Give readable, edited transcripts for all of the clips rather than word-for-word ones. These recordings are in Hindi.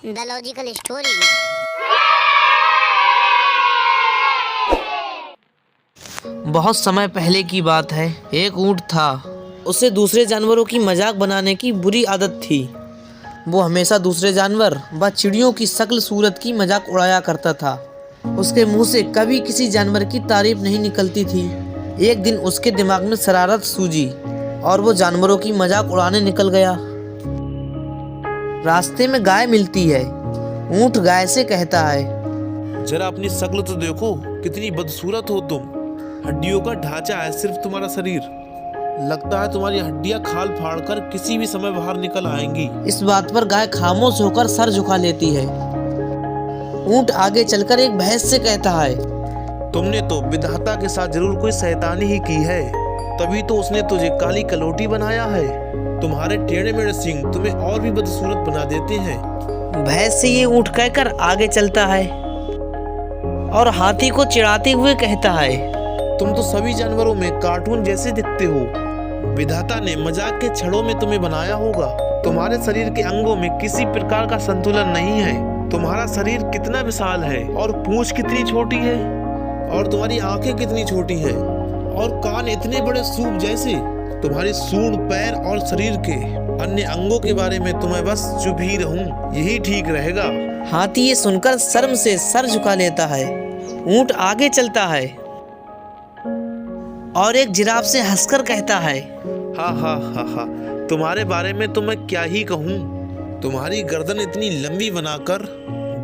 The logical story. बहुत समय पहले की बात है। एक ऊँट था। उसे दूसरे जानवरों की मजाक बनाने की बुरी आदत थी। वो हमेशा दूसरे जानवर व चिड़ियों की शक्ल सूरत की मजाक उड़ाया करता था। उसके मुंह से कभी किसी जानवर की तारीफ नहीं निकलती थी। एक दिन उसके दिमाग में शरारत सूझी और वो जानवरों की मजाक उड़ाने निकल गया। रास्ते में गाय मिलती है। ऊँट गाय से कहता है, जरा अपनी शक्ल तो देखो, कितनी बदसूरत हो तुम। हड्डियों का ढांचा है सिर्फ तुम्हारा शरीर। लगता है तुम्हारी हड्डियां खाल फाड़ कर किसी भी समय बाहर निकल आएंगी। इस बात पर गाय खामोश होकर सर झुका लेती है। ऊँट आगे चलकर एक भैंस से कहता है, तुमने तो विधाता के साथ जरूर कोई शैतानी ही की है, तभी तो उसने तुझे काली कलोटी बनाया है। तुम्हारे टेढ़े मेढ़े सींग तुम्हें और भी बदसूरत बना देते हैं। भैंस से ये ऊँट कहकर आगे चलता है और हाथी को चिढ़ाते हुए कहता है, तुम तो सभी जानवरों में कार्टून जैसे दिखते हो। विधाता ने मजाक के छड़ों में तुम्हें बनाया होगा। तुम्हारे शरीर के अंगों में किसी प्रकार का संतुलन नहीं है। तुम्हारा शरीर कितना विशाल है और पूंछ कितनी छोटी है, और तुम्हारी आंखें कितनी छोटी हैं, और कान इतने बड़े सूप जैसे। तुम्हारी सूंड, पैर और शरीर के अन्य अंगों के बारे में तुम्हें बस चुप ही रहूं, यही ठीक रहेगा। हाथी ये सुनकर शर्म से सर झुका लेता है। ऊँट आगे चलता है और एक जिराफ से हंसकर कहता है, हा हा हा हा, तुम्हारे बारे में तो मैं क्या ही कहूँ। तुम्हारी गर्दन इतनी लंबी बनाकर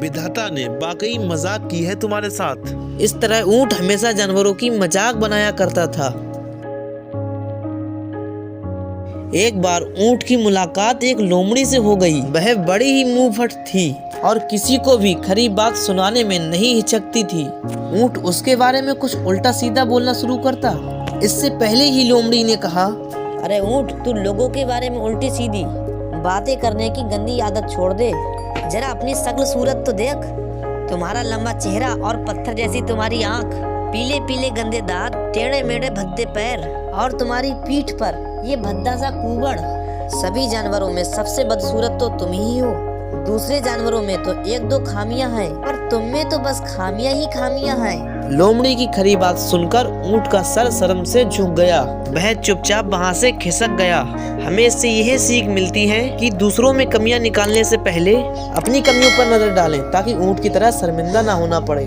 विधाता ने वाकई मजाक की है तुम्हारे साथ। इस तरह ऊँट हमेशा जानवरों की मजाक बनाया करता था। एक बार ऊँट की मुलाकात एक लोमड़ी से हो गई। वह बड़ी ही मुंहफट थी और किसी को भी खरी बात सुनाने में नहीं हिचकती थी। ऊँट उसके बारे में कुछ उल्टा सीधा बोलना शुरू करता। इससे पहले ही लोमड़ी ने कहा, अरे ऊँट, तू लोगों के बारे में उल्टी सीधी बातें करने की गंदी आदत छोड़ दे। जरा अपनी शक्ल सूरत तो देख। तुम्हारा लंबा चेहरा और पत्थर जैसी तुम्हारी आंख, पीले पीले गंदे दांत, टेढ़े मेढ़े भद्दे पैर, और तुम्हारी पीठ पर ये भद्दा सा कुबड़। सभी जानवरों में सबसे बदसूरत तो तुम ही हो। दूसरे जानवरों में तो एक दो खामियां हैं, पर तुम में तो बस खामियां ही खामियां हैं। लोमड़ी की खरी बात सुनकर ऊँट का सर शर्म से झुक गया। वह चुपचाप वहाँ से खिसक गया। हमें इससे यह सीख मिलती है कि दूसरों में कमियां निकालने से पहले अपनी कमियों पर नजर डालें, ताकि ऊँट की तरह शर्मिंदा ना होना पड़े।